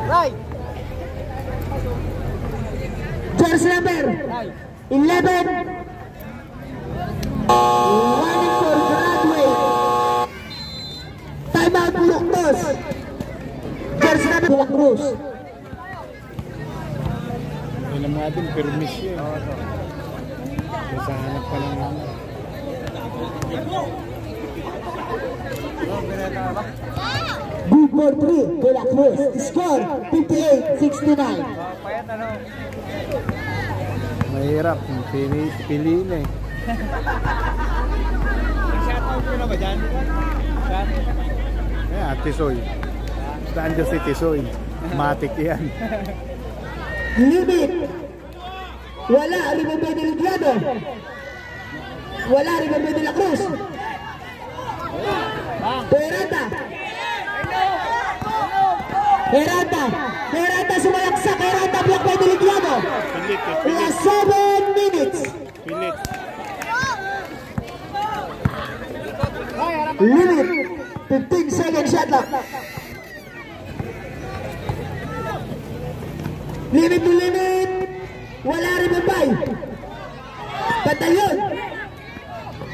Right! Jersey number 11. Warning for Broadway. Timeout Luctos. Jersey number De La Cruz. Yun ang mga din, permis yun. Sa hanap pa lang naman. Good for 3. De La Cruz. Score 58-69. Mahirap, piliin eh. Shoutout ko na ba dyan? Ate Soy. Saan dyan si Tisoy? Matik yan. Limit. Wala. Remember Deligyado. Wala. Remember De La Cruz. Perata. Perata. Perata sumalaksak. Perata block by Deligyado. Pilit eh, Last 7 minutes. pilit. Limit. 15 seconds shot clock. Limit to limit. Wala rin babay. Batalyon.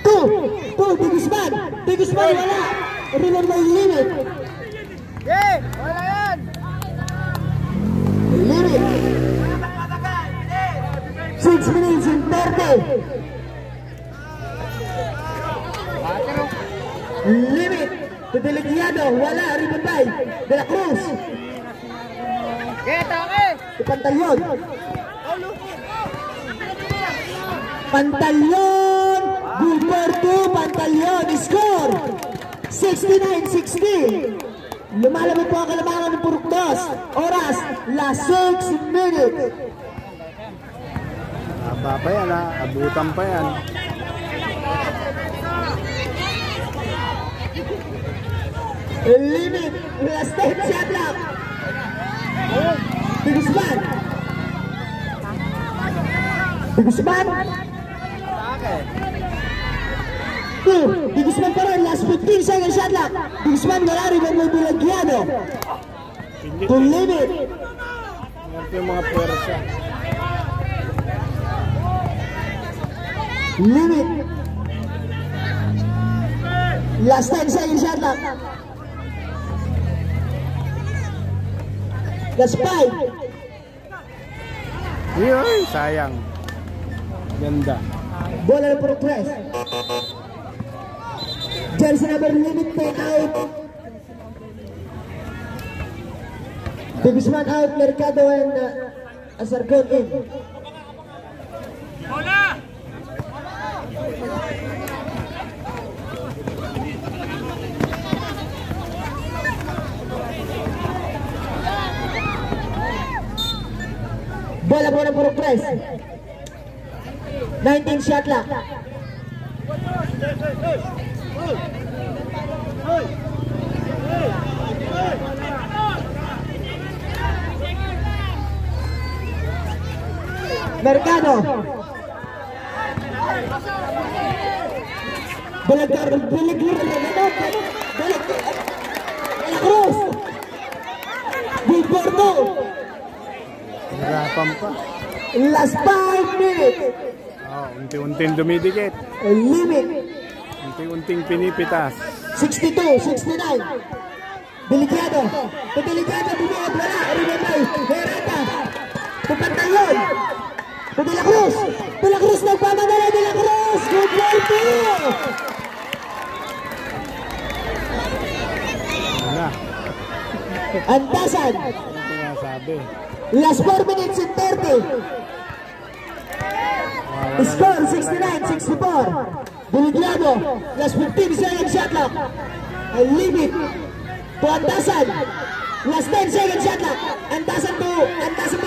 2. Digusman. Digusman wala. Remember limit. Yeah! Wala yan! Limit. 6 minutes and 30. Limit. To Deligyado. Wala rin babay. De La Cruz. Get okay! Pantalyon. Pantalyon. Good for 2. Pantalyon. Score 69-60. Lumalabot po ang kalamangan ng Purukdos. Oras, last 6 minutes. Haba pa yan ha, abutan pa yan. Limit. Last 10 shot clock. Digusman. Digusman. Digusman pa rin. Last 15 seconds shot clock. Digusman wala rin ang may Deligyado. Pilit To eh. limit. Yan po yung mga pwersa. Limit. Last 10 seconds shot clock. Last 5. Yoy, sayang. Ganda. Bola na for 3. Jersey number limit 10 out. De Guzman out, Mercado and Azarcon in. Bola po ng puro press. 19 shot clock. Mercado. Bola Cruz. Big Porto. Hirapan pa. Last 5 minutes. Unti-unting dumidikit. Limit. Unti-unting pinipitas. 62, 69. Delikado. Delikado. Bumuot. Wala. Rimabay. Herata. Pupantay yun. De La Cruz. De La Cruz nagpamadala. De La Cruz. Good ball to. Wala. Antasan. Ito nga sabi. Last 4 minutes and 30. Score 69-64. Delikado. Last 15 seconds shot clock. Limit to Antasan. Last 10 seconds shot clock. Antasan pa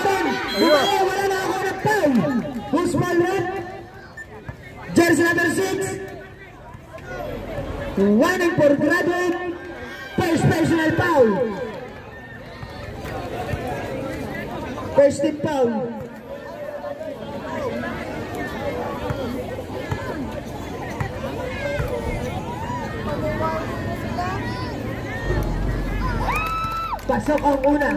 rin. Wala na ako ng foul. Who's ball run? Jersey number 6. Running for graduate. First personal foul. First team foul. Pasok ang una.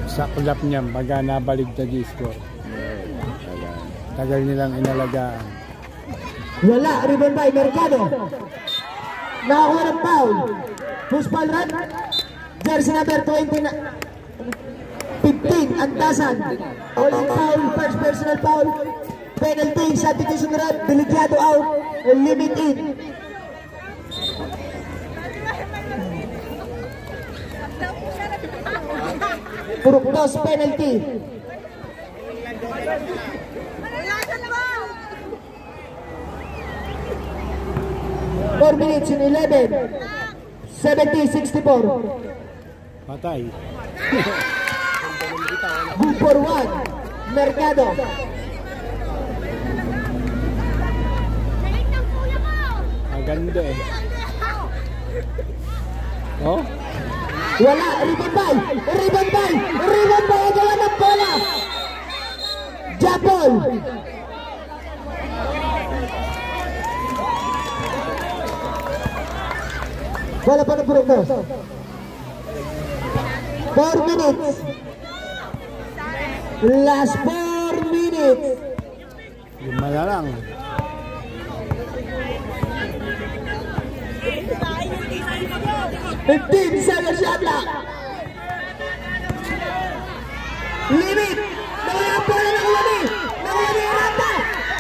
Sa kulap niya, baga nabaligtad yung score. Tagal nilang inalagaan. Wala, rebound by Mercado. Nakakuha ng foul. Push ball run. Jersey number 20 na 15, Antasan. All in foul, first personal foul. Penalty, substitution run. Delikado out. Limit in. Puruktos penalty. Four minutes in 11. 70-64. Patay. Good for 1. Mercado. Maganda eh. Oh? Wala, rebound by. Gawa ng bola. Japol. Bola pa ng Burgos. 4 minutes. Last 4 minutes. 5 na lang. Seven shot clock. Limit. Nawala ang bola ng Wani. Rata.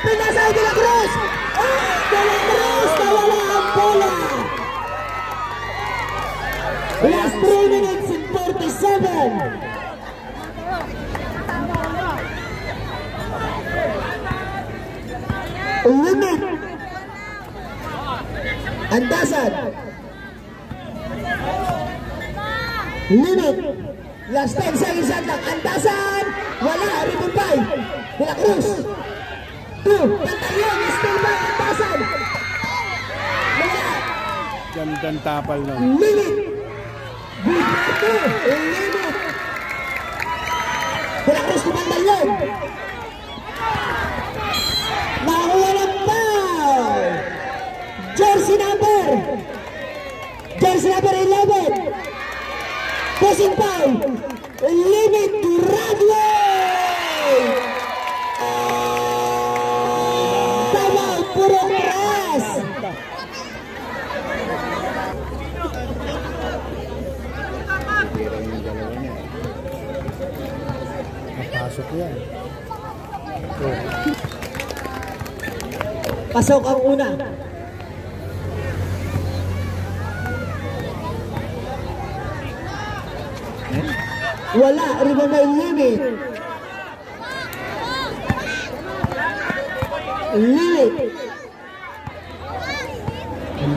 Pinasay De La Cruz. De La Cruz. Nawala ang bola. Last 3 minutes and 47. Limit. Antasan. Limit. Last 10 seconds shot clock. Antasan. Wala. Rebound by De La Cruz. 2. Pantayong. Still by Antasan. Wala. Gandang tapal nun. Limit. Good 2. Limit. De La Cruz kumantayong. Nakakuha ng foul. Jersey number 11. Pushing foul. Limit to Radley. Yan. Pasok ang una. Wala, rebound by Limit.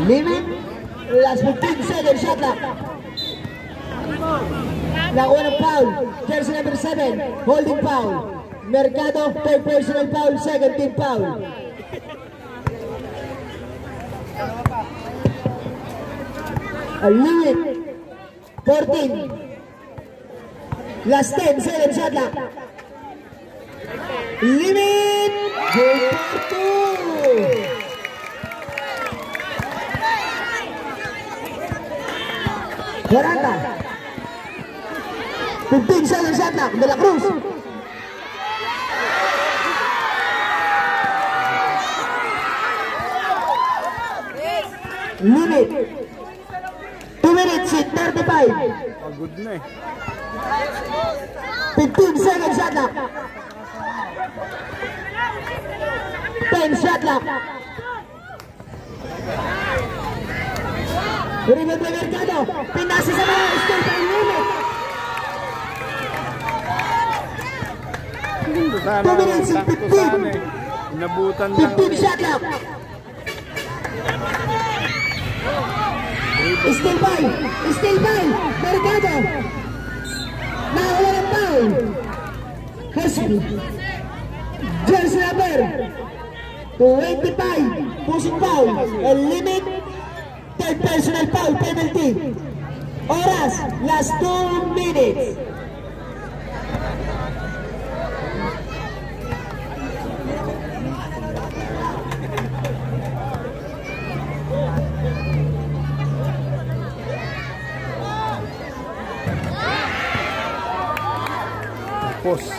Limit. Last 15 seconds, shot clock. Nakuha ng foul. Jersey number 7, holding foul. Mercado, third personal foul, second team foul. Limit. 14. Last 10 seconds, shot clock. Limit. Goal for 2. Veranda. 15 seconds shot clock. De La Cruz. Limit. 2 minutes and 35. Pagod na eh. 15 seconds shot clock. 10 shot clock. Rebound by Mercado. Pinasa sa mga still time limit. Sana, 2 minutes and sakto sana eh. Inabutan lang. 15 shot clock. Still by. Mercado. Nakawala ng foul. Husky. Jersey number 25. Pushing foul. And limit. Third personal foul penalty. Oras. Last 2 minutes. Post.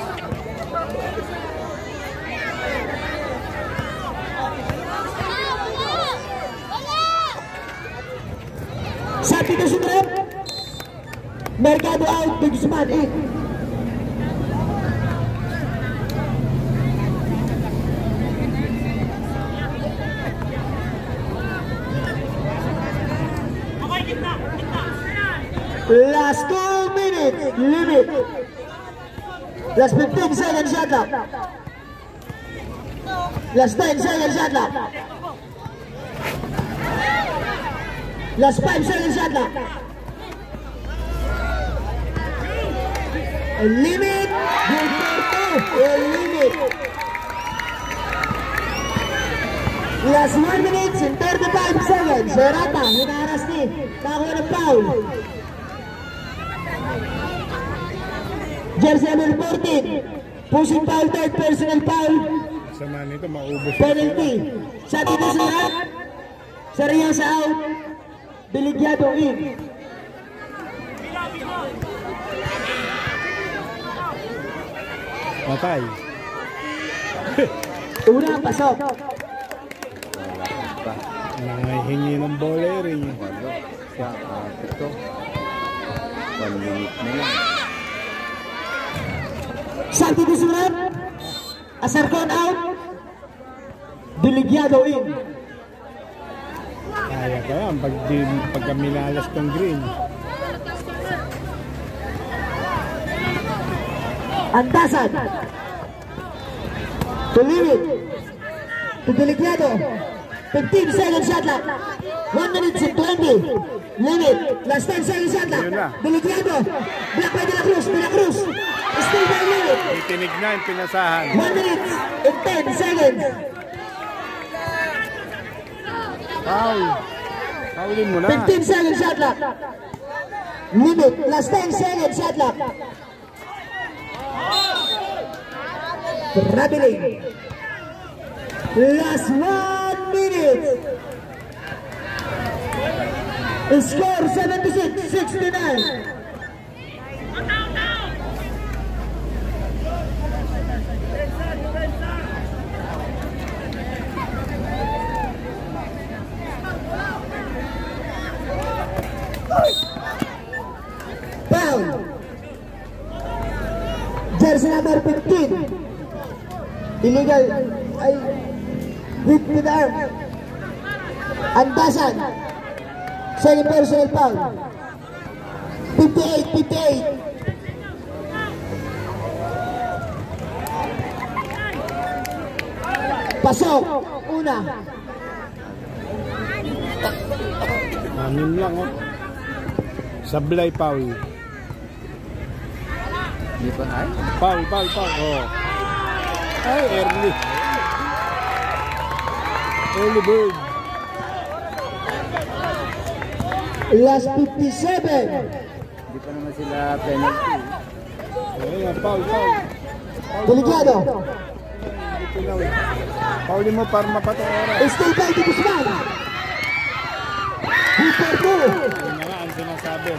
Sa Tito Sutrep. Mercado out. Big Guzman in. Last 2 minutes. Limit. Last 15 seconds shot clock. Last 10 seconds shot clock. Last 5 seconds shot clock. A limit. Good for 2. A limit. Last 1 minute and 35 seconds. Serata, hinaharas ni. Nakuha ng foul. Jersey number 14. Pushing foul, third personal foul. Sama nito, maubos. Penalty. Sa Tito Sutrep. Seryosa out. Biligyado in. Matay. Una, pasok. Nangahingi ng bowler eh. Ito. 1 minute na lang. Sa Tito Sutrep. Asarcon out. Biligyado in. Kaya ka yan, pagka minalas ng green. Antasan. To limit. To Biligyado. 15 seconds shot clock. 1 minute and 20. Limit. Last 10 seconds shot clock. Ayun na. Biligyado. Black by De La Cruz. De La Cruz. Still by limit. Itinig na yung pinasahan. 1 minute and 10 seconds. Foul. Foulin mo na. 15 seconds shot clock. Limit. Last 10 seconds shot clock. Traveling. Last 1 minute. Score 76-69. Foul. Jersey number 15. Illegal. Ay, hit with the arm. Andasan. Second personal foul. 58, 58. Pasok. Una. Anim lang, oh. Sablay foul. Di ba ay? Foul, foul, foul. Oh. Ay, early. Early bird. Last 57. Di pa naman sila penalty. Ayan, foul, foul. Delikado. Dito na, eh. Foulin mo para mapatong oras. Still by the Guzman. Hooper 2. Yun na nga ang sinasabi.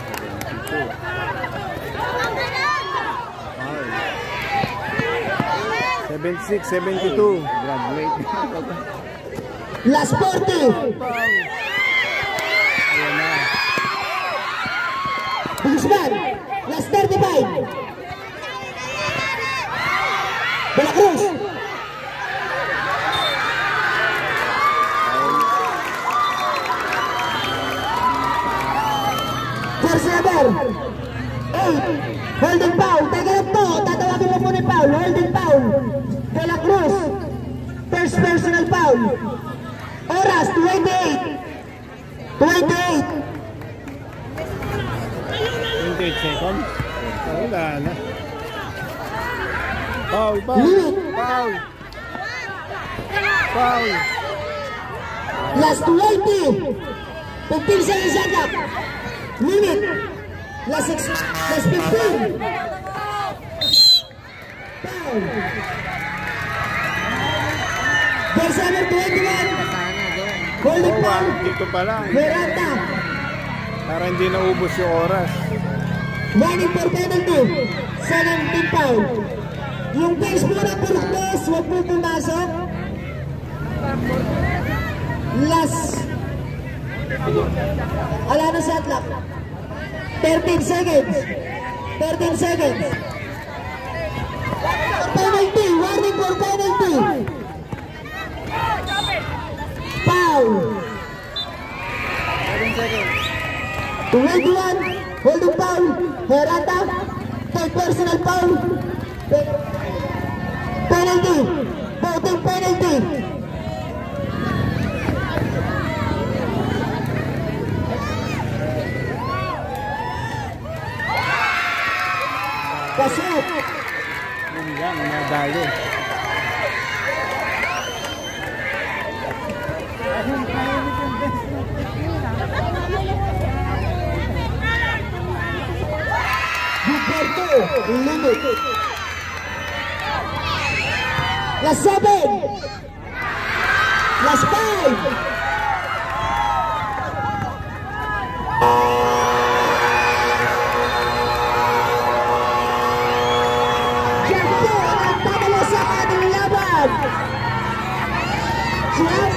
76, 72. Graduate. Last 40. Ayan na. Guzman. Last 35. De La Cruz. First number 8. Holding foul. Teka lang po. Tatawagin mo muna yung foul. Holding foul. De La Cruz. First personal foul. Oras 28. 28. 28 seconds. Wala na. Foul, foul. Limit. Foul. Foul. Last 20. 15 seconds shot clock. Limit. Last 15. Foul. Verse number 21. Holding foul. Dito pa lang. Miranda. Para hindi naubos yung oras. Running for penalty. 17 foul. Yung base mo na Burgos, huwag mo pumasok. Last. Ala na shot clock. 13 seconds. 13 seconds. Penalty. Warning for penalty. Foul. 21. Holding foul. Herata. Third personal foul. Penalty. Voting penalty. Pasok. Yun lang, nadali. Gilberto. Limit. Last 7. Last 5. Jack po ang nagpapala sa ating laban. Jack